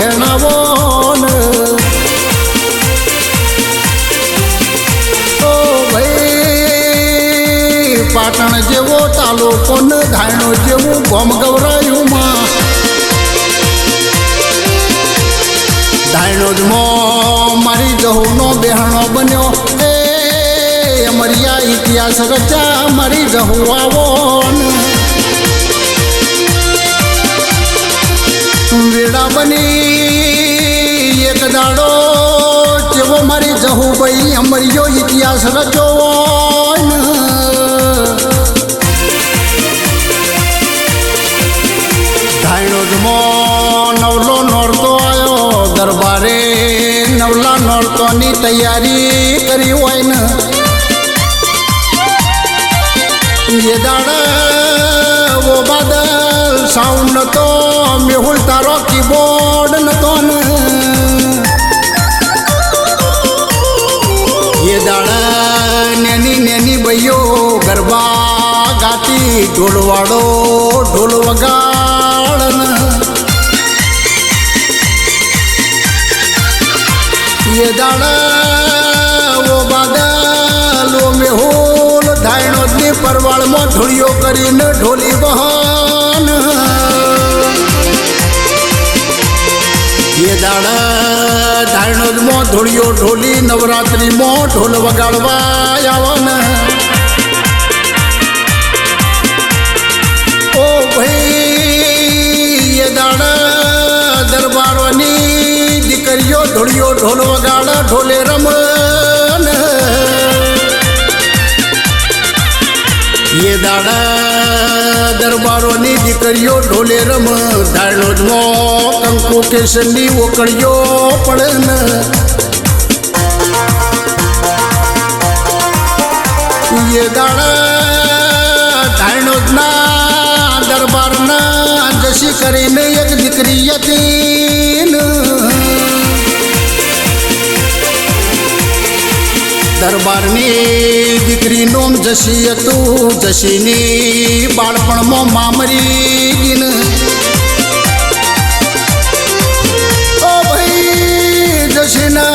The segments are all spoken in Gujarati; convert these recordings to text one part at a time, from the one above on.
પહેણાવો ને ઓ ભાઈ પાટણ જેવો તાલુકો ને ધાયણો જેવું ગોમ ગવરાયું માં ધાયણો જ મારી જહુનો બેહણો બન્યો એ અમરિયા ઇતિહાસ રચા મારી જહુ આવો વેડા બની એક દાડો જેવો મારી જહુ ભાઈ અમરિયો ઇતિહાસ રચો ધાયણો જ નવલો નોરતો આવ્યો દરબારે નવલા નોરતોની તૈયારી કરી હોય ને ये दाड़ा वो बादल साउंड न तो मेहुल तारो कीबोर्ड न तो न ये दाड़ा नैनी नैनी भैयो गरबा गाती ढोलवाड़ो ढोल वगाड़न ये दाड़ा वो बादल वो मेहुल ધાયણો ની પરવાળમાં ઢોળીઓ કરીને ઢોલી બહાન એ દાડા ધાયણોમાં ઢોળીઓ ઢોલી નવરાત્રિમાં ઢોલ વગાડવા આવવાને ઓ ભાઈ એ દાડા દરબારોની દીકરીઓ ઢોળીઓ ઢોલ વગાડા ઢોલે રમન ये दाड़ा दरबारोनी दीकरीओ ढोले रम ધાયણો જ કંકુ કેસરની ઓકળીઓ પડે ને ये દાડા ધાયણો જ ના દરબારના જશી કરીને એક દીકરી હતી દરબારની દીકરી નોમ જશી હતું જશીની બાળપણમાં મામરી ઓ ભાઈ જશીને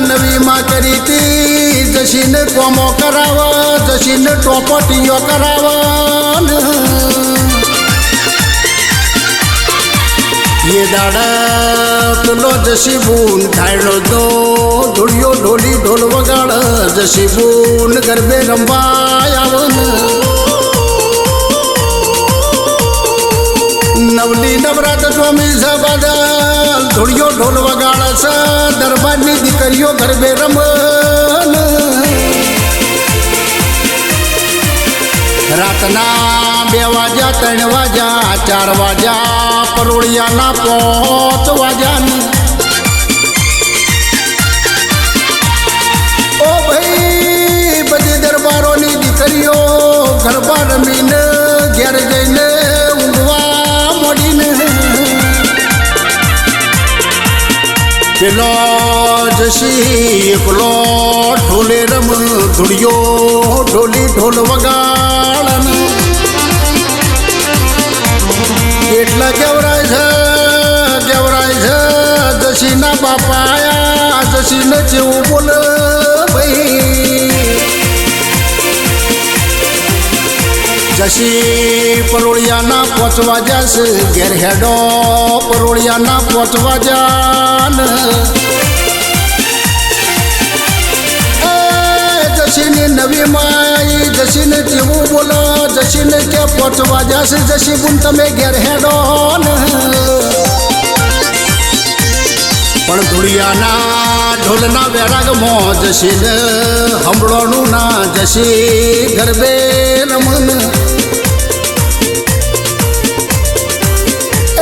નવી માં કરી હતી જશીને કોમો કરાવવા જશીને ટોપટીઓ કરાવવા ये दाड़ा પેલો જશીબૂન ધાયણો તો ઢોળિયો ઢોલી ઢોલ વગાડ જશીબૂન ગરબે રમવા આવન નવલી નવરાત સ્વામી સબદલ ઢોળિયો ઢોલ વગાડ છે દરબારની દીકરીઓ ગરબે રમન રાતના 2 વાગ્યા 3 વાગ્યા 4 વાગ્યા પરોળિયાના 5 વાગ્યા ઓ ભાઈ બધી દરબારોની દીકરીઓ ગરબા રમીને ઘેર જઈને ઊંઘવા મોડીને પેલો જશી એકલો ઢોલે રમ ધૂળિયો ઢોલી ઢોલ વગાડન એટલા કેવરાય છે જશીના બાપા આયા જશીને જેવું બોલે ભાઈ જશી પરોળિયાના 5 વાગ્યા છે ઘેર હેડો પરોળિયાના 5 વાગ્યા જશીની નવી માઈ જશીને જેવું બોલો જશીને કે 5 વાગ્યા છે જશી બુન તમે ઘેર હેડો પણ ધૂળિયાના ઢોલના વેરાગમાં જશીને હંભળોનું ના જશી ગરબે રમન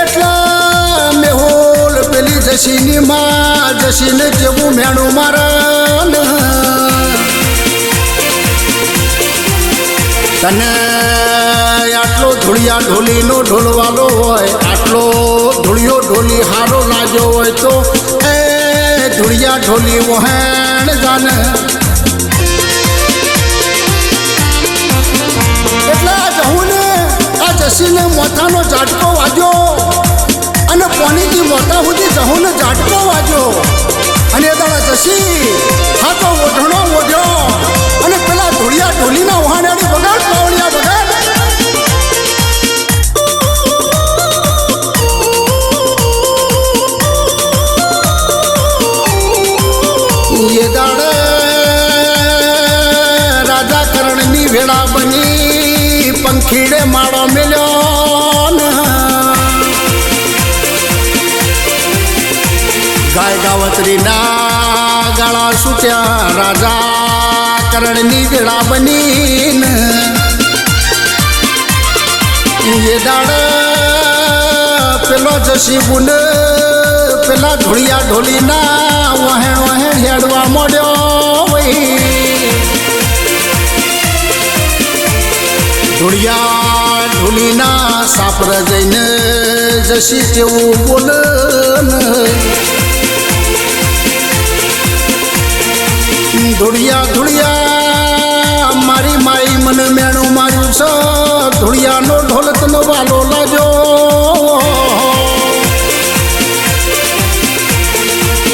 એટલા મેહોલ પેલી જશીની માં જશીને જેવું મેણું મારન તને આટલો ધૂળિયા ઢોલીનો ઢોલવાલો હોય આટલો ધૂળિયો ઢોલી હારો લાગ્યો હોય તો એ ધૂળિયા ઢોલી વહેણ જાને એટલે આ જહુને આ જશીને મોથાનો ઝાટકો વાગ્યો અને ઓનીથી મોટા સુધી જહું ને ઝાટકો વાગ્યો અને દાડા જશી હાથો ઓઢણો ઓઢ્યો અને પેલા ધોળિયા ઢોલીના વહાણ્યાની વગાડ પાવડિયા વગાડ ये दाड़े राजा करणनी भेड़ा बनी पंखीड़े माड़ो मिलो गाय गावतरी ना गाड़ा सुट्या राजा करणनी भेड़ा बनी ये दाड़े पेलो जशी बुन પેલા ઢોળિયા ઢોલીના વહેણ વહેણ હેડવા મોડ્યો ઢોળિયા ઢોલીના સાપર જઈને જશી જેવું બોલ ઢોળિયા ઢોળિયા મારી માઈ મને મેણું માર્યું છે ઢોળિયાનો ઢોલ તનો વાલો લાજો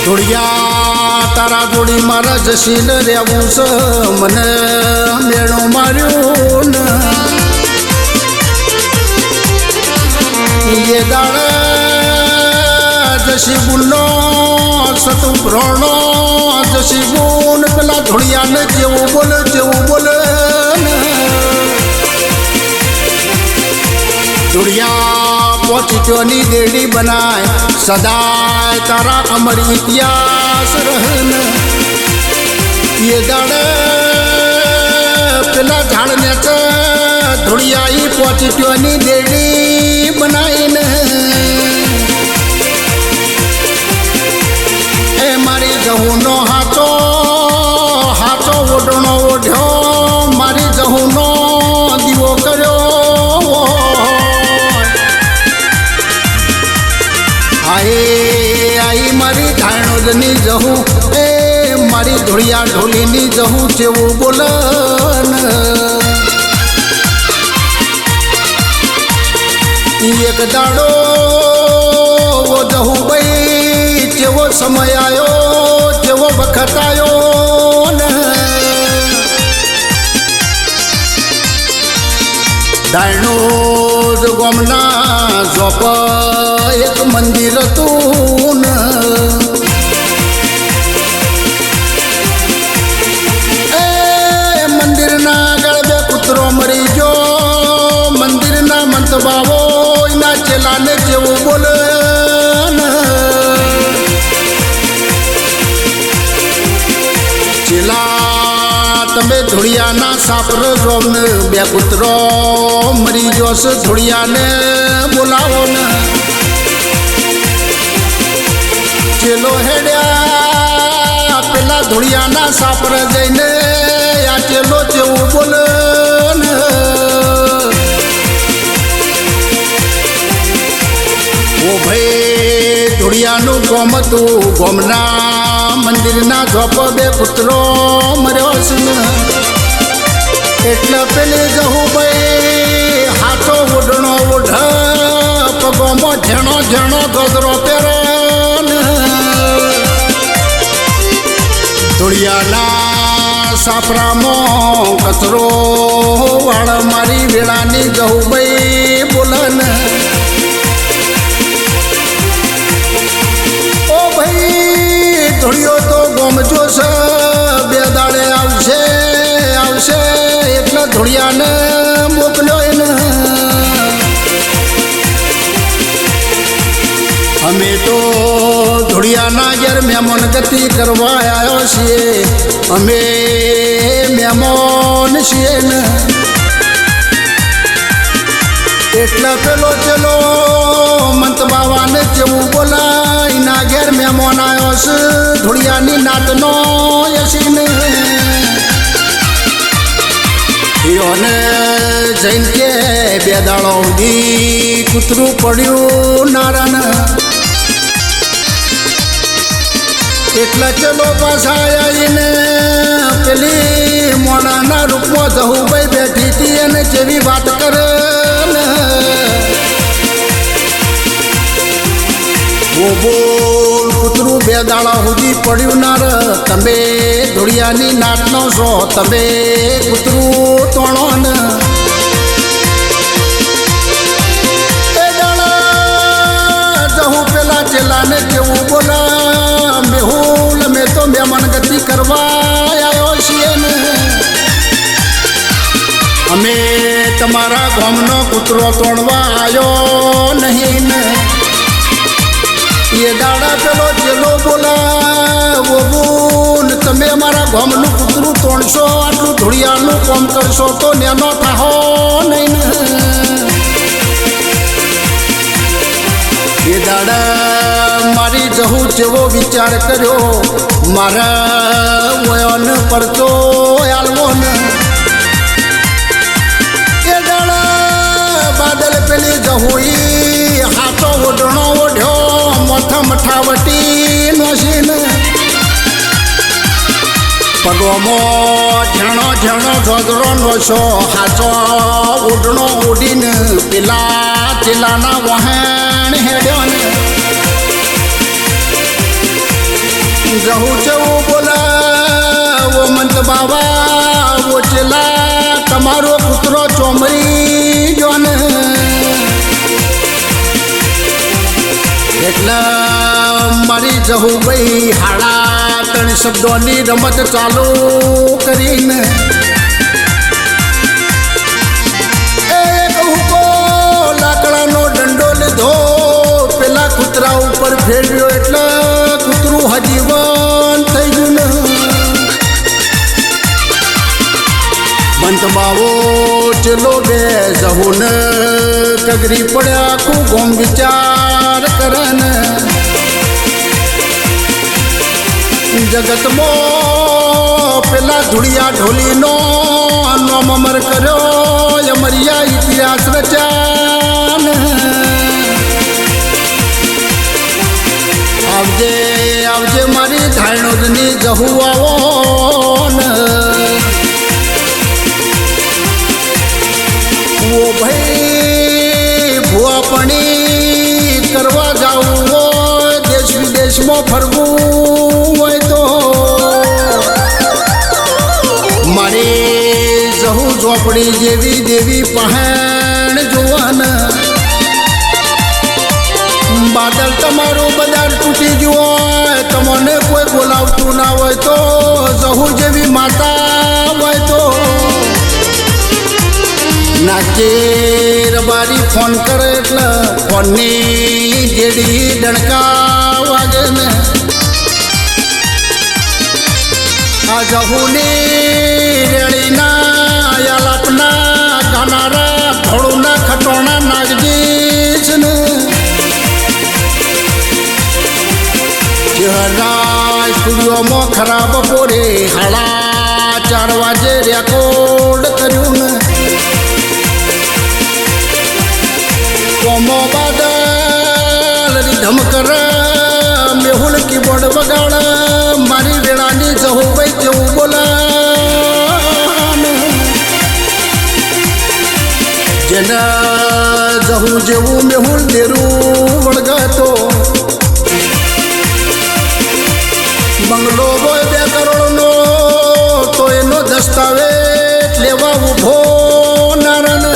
ઢોળિયા તારા જોડી મારા જશીલ રહેવું છે મને મેણું માર્યું ને એ દાડે જશી બુનનો સતું ભ્રણો જશી બુન પેલા ઢોળિયાને જેવું બોલે ઢોળિયા પહોંચી દેડી બનાય સદાય તારા અમર ઇતિહાસ રહન ये દાડે પેલા ઝાડને ઢોળિયા પહોંચી દેડી બનાવીને એ મારી જહુનો હાચો ઓઢણો ઓઢ્યો મારી જહુનો દીવો કર્યો આઈ મારી ધાણોદની જહું એ મારી ઢોળિયા ઢોલીની જહું જેવું બોલન એક દાડો જહું ભાઈ જેવો સમય આવ્યો જેવો વખત આવ્યો ને ધાણોદ ગામના ઝોપ એક મંદિર હતું ને એ મંદિરના આગળ બે કૂતરો મરી ગયો મંદિરના મંતબાવો એના ચેલાને જેવું બોલે ચેલા તમે ઢોળિયાના સાપર જોમને બે કૂતરો મરી જોશ ઢોળિયાને બોલાવો ને ચેલો હેડ્યા પેલા ઢોળિયાના સાપર જઈને આ ચેલો જેવું બોલે ઓ ભાઈ ઢોળિયાનું ગોમ હતું ગોમના મંદિરના ઝોપ બે કૂતરો મર્યો છે ને એટલે પેલી જહું ભાઈ હાથો ઓઢણો ઓઢ પગોમાં ઝેણો ગજરો પહેરે ઢોળિયાના સાપરામાં કચરો વાળ મારી વેળાની જહું ભાઈ બોલન ઓ ભાઈ ઢોળિયો તો ગોમજો છે બે દાડે આવશે એટલે ઢોળિયાને મોકલ્યો એને અમે તો ઢોળિયાના ઘેર મહેમાન ગતિ કરવા આવ્યો છીએ અમે મહેમાન છીએ ને એટલે પેલો ચેલો મંત બાવાને જેવું બોલાય એના ઘેર મહેમાન આવ્યો છે ઢોળિયાની નાતનો યસીને યોને જઈને કે બે દાડો સુધી કૂતરું પડ્યું નારાને એટલે ચલો પાછા આવીને પેલી મોણાના રૂપમાં જહું ભાઈ બેઠી હતી અને જેવી વાત કરે બે દાડા સુધી પડ્યું ના ર તમે ધોળિયાની નાટનો છો તમે કૂતરું તોણો ને એ દાડા જહું પેલા ચેલાને કેવું બોલા મેહુલ મેં તો મહેમાન ગતિ કરવા આવ્યો છીએ ને અમે તમારા ગામનો કૂતરો તોડવા આવ્યો નહીં ને એ દાડા પેલો ચેલો બોલા બોલ તમે અમારા ગામનું કૂતરું તોડશો આટલું ધોળિયાનું કામ કરશો તો નેનો થાહો નહીં ને એ દાડા મારી જહું જેવો વિચાર કર્યો મારા વયોન પરચો આલવો ને એ દાડા બાદલ પેલી જહુઈ હાથો ઓઢણો ઓઢ્યો મઠાવટી નોશીને પગોમો ઝેણો ઝેણો ઝોઝરો નોશો હાચો ઉડણો ઉડીને પેલા ચેલાના વહેણ હેડ્યો ને જહું જેવું બોલા ઓ મંત બાબા ઓ ચેલા તમારો કૂતરો ચોમરી જો ને એટલા મારી જહું ભાઈ હાડા ત્રણ શબ્દોની રમત ચાલુ કરીને એક હુકો લાકડાનો દંડો લીધો પેલા કૂતરા ઉપર ફેરવ્યો એટલે કૂતરું હજીવન થઈ ગયું ને બંધ બાવો ચેલો બે જહું ને કગરી પડ્યા આખું ગોમ વિચાર કરે ને જગતમાં પેલા ધૂળિયા ઢોલીનો નામ અમર કર્યો અમરિયા ઇતિહાસ રચ્યા ને આવજે આવજે મારી ધાયણોદની જહું આવો ને ઓ ભાઈ ભુવાપણી કરવા જાવું હોય દેશ વિદેશમાં ફરવું હોય તો મારી જહું ઝોપડી જેવી દેવી પહાણ જોવાના બાદલ તમારું બજાર તૂટી ગયું હોય તમને કોઈ બોલાવતું ના હોય તો જહું જેવી માતા હોય તો નાચે રબારી ફોન કરે એટલે ફોનની જેડી ડણકા વાગે ને આ જહુની રેળીના યાલાપના ગાનારા થોડુંના ખટોણા નાગજી છે ને ચહેરા સ્ટુડિયોમાં ખરાબ પોરે હાડા 4 વાગે રેકોર્ડ કર્યું ને કોમો બાદલ રીધમ કર મેહુલ કીબોર્ડ વગાડ મારી વેળાની જહું ભાઈ જેવું બોલા જેના જહું જેવું મેહુલ દેરું વળગાતો બંગલો હોય 2 કરોડનો તો એનો દસ્તાવેજ લેવા ઉભો નારણ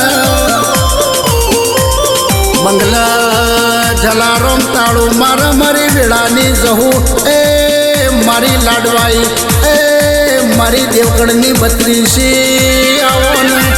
બંગલા જલારામ તાળું મારા મારી વેળાની જહું એ મારી લાડવાઈ એ મારી દેવગણની 32 આવો ને